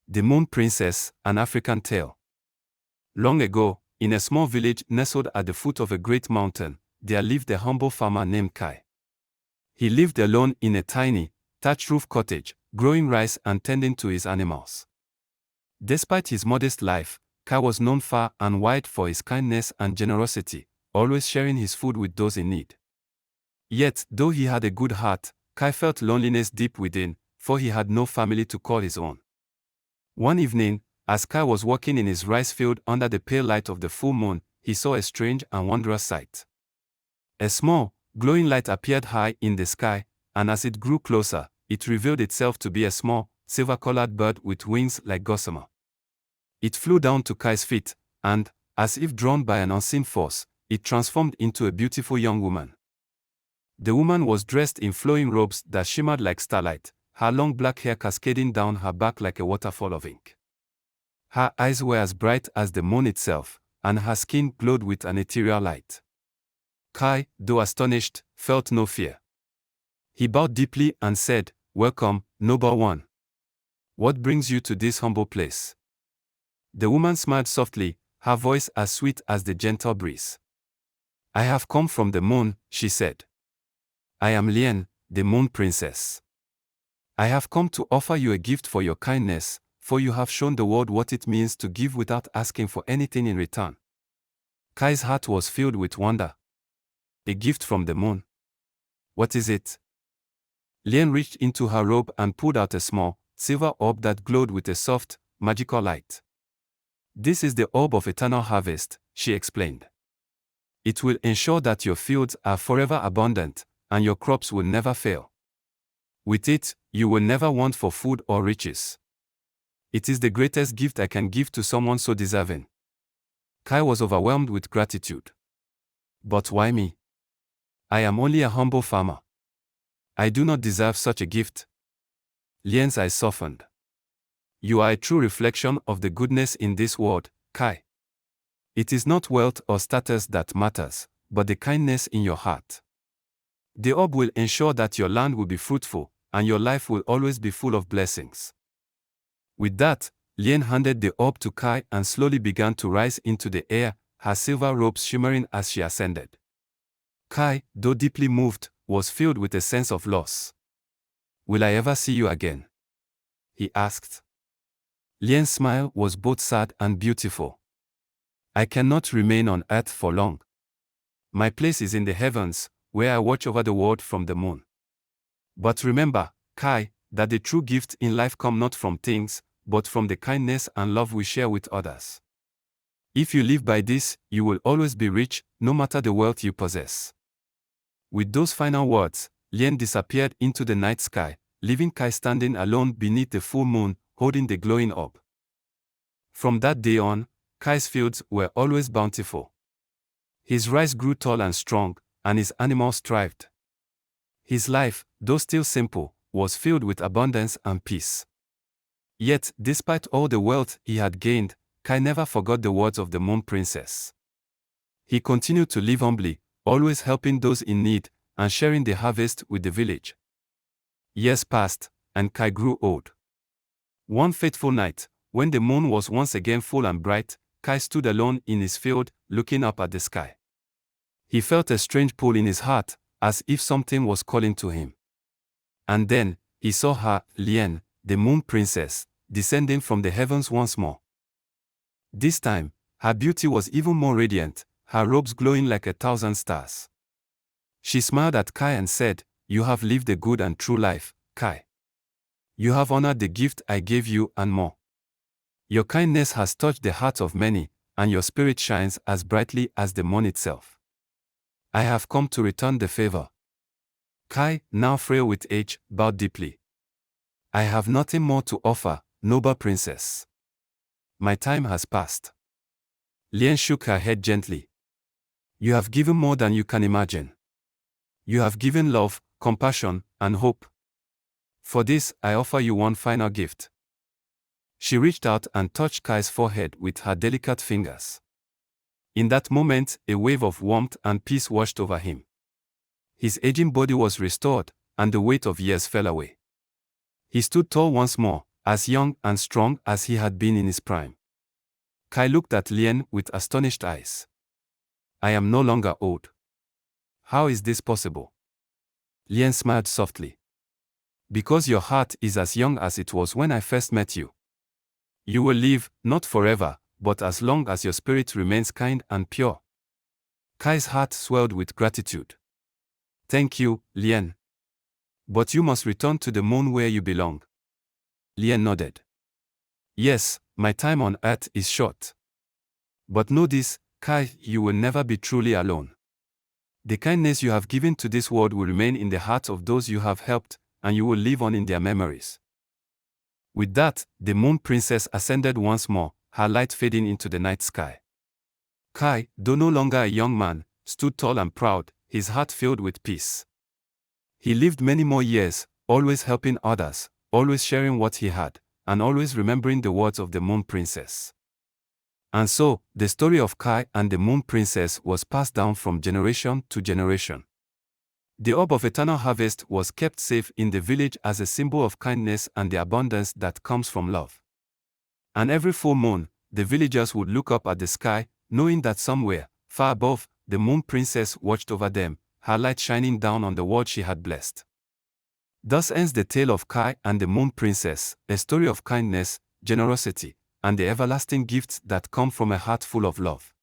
The Moon Princess, an African Tale. Long ago, in a small village nestled at the foot of a great mountain, there lived a humble farmer named Kai. He lived alone in a tiny, thatch-roof cottage, growing rice and tending to his animals. Despite his modest life, Kai was known far and wide for his kindness and generosity, always sharing his food with those in need. Yet, though he had a good heart, Kai felt loneliness deep within, for he had no family to call his own. One evening, as Kai was walking in his rice field under the pale light of the full moon, he saw a strange and wondrous sight. A small, glowing light appeared high in the sky, and as it grew closer, it revealed itself to be a small, silver-colored bird with wings like gossamer. It flew down to Kai's feet, and, as if drawn by an unseen force, it transformed into a beautiful young woman. The woman was dressed in flowing robes that shimmered like starlight, her long black hair cascading down her back like a waterfall of ink. Her eyes were as bright as the moon itself, and her skin glowed with an ethereal light. Kai, though astonished, felt no fear. He bowed deeply and said, "Welcome, noble one. What brings you to this humble place?" The woman smiled softly, her voice as sweet as the gentle breeze. "I have come from the moon," she said. "I am Lien, the Moon Princess. I have come to offer you a gift for your kindness, for you have shown the world what it means to give without asking for anything in return." Kai's heart was filled with wonder. A gift from the moon? What is it? Lien reached into her robe and pulled out a small, silver orb that glowed with a soft, magical light. "This is the orb of eternal harvest," she explained. "It will ensure that your fields are forever abundant, and your crops will never fail. With it, you will never want for food or riches. It is the greatest gift I can give to someone so deserving." Kai was overwhelmed with gratitude. "But why me? I am only a humble farmer. I do not deserve such a gift." Lien's eyes softened. "You are a true reflection of the goodness in this world, Kai. It is not wealth or status that matters, but the kindness in your heart. The orb will ensure that your land will be fruitful, and your life will always be full of blessings." With that, Lien handed the orb to Kai and slowly began to rise into the air, her silver robes shimmering as she ascended. Kai, though deeply moved, was filled with a sense of loss. "Will I ever see you again?" he asked. Lien's smile was both sad and beautiful. "I cannot remain on earth for long. My place is in the heavens, where I watch over the world from the moon. But remember, Kai, that the true gifts in life come not from things, but from the kindness and love we share with others. If you live by this, you will always be rich, no matter the wealth you possess." With those final words, Lien disappeared into the night sky, leaving Kai standing alone beneath the full moon, holding the glowing orb. From that day on, Kai's fields were always bountiful. His rice grew tall and strong, and his animals thrived. His life, though still simple, was filled with abundance and peace. Yet, despite all the wealth he had gained, Kai never forgot the words of the Moon Princess. He continued to live humbly, always helping those in need, and sharing the harvest with the village. Years passed, and Kai grew old. One fateful night, when the moon was once again full and bright, Kai stood alone in his field, looking up at the sky. He felt a strange pull in his heart, as if something was calling to him. And then, he saw her, Lien, the Moon Princess, descending from the heavens once more. This time, her beauty was even more radiant, her robes glowing like 1,000 stars. She smiled at Kai and said, "You have lived a good and true life, Kai. You have honored the gift I gave you and more. Your kindness has touched the hearts of many, and your spirit shines as brightly as the moon itself. I have come to return the favor." Kai, now frail with age, bowed deeply. "I have nothing more to offer, noble princess. My time has passed." Lien shook her head gently. "You have given more than you can imagine. You have given love, compassion, and hope. For this, I offer you one final gift." She reached out and touched Kai's forehead with her delicate fingers. In that moment, a wave of warmth and peace washed over him. His aging body was restored, and the weight of years fell away. He stood tall once more, as young and strong as he had been in his prime. Kai looked at Lien with astonished eyes. I am no longer old. How is this possible? Lien smiled softly. Because your heart is as young as it was when I first met you. You will live, not forever, but as long as your spirit remains kind and pure. Kai's heart swelled with gratitude. Thank you, Lien. But you must return to the moon where you belong. Lien nodded. Yes, my time on earth is short. But know this, Kai, you will never be truly alone. The kindness you have given to this world will remain in the hearts of those you have helped, and you will live on in their memories. With that, the Moon Princess ascended once more, her light fading into the night sky. Kai, though no longer a young man, stood tall and proud, his heart filled with peace. He lived many more years, always helping others, always sharing what he had, and always remembering the words of the Moon Princess. And so, the story of Kai and the Moon Princess was passed down from generation to generation. The orb of eternal harvest was kept safe in the village as a symbol of kindness and the abundance that comes from love. And every full moon, the villagers would look up at the sky, knowing that somewhere, far above, the Moon Princess watched over them, her light shining down on the world she had blessed. Thus ends the tale of Kai and the Moon Princess, a story of kindness, generosity, and the everlasting gifts that come from a heart full of love.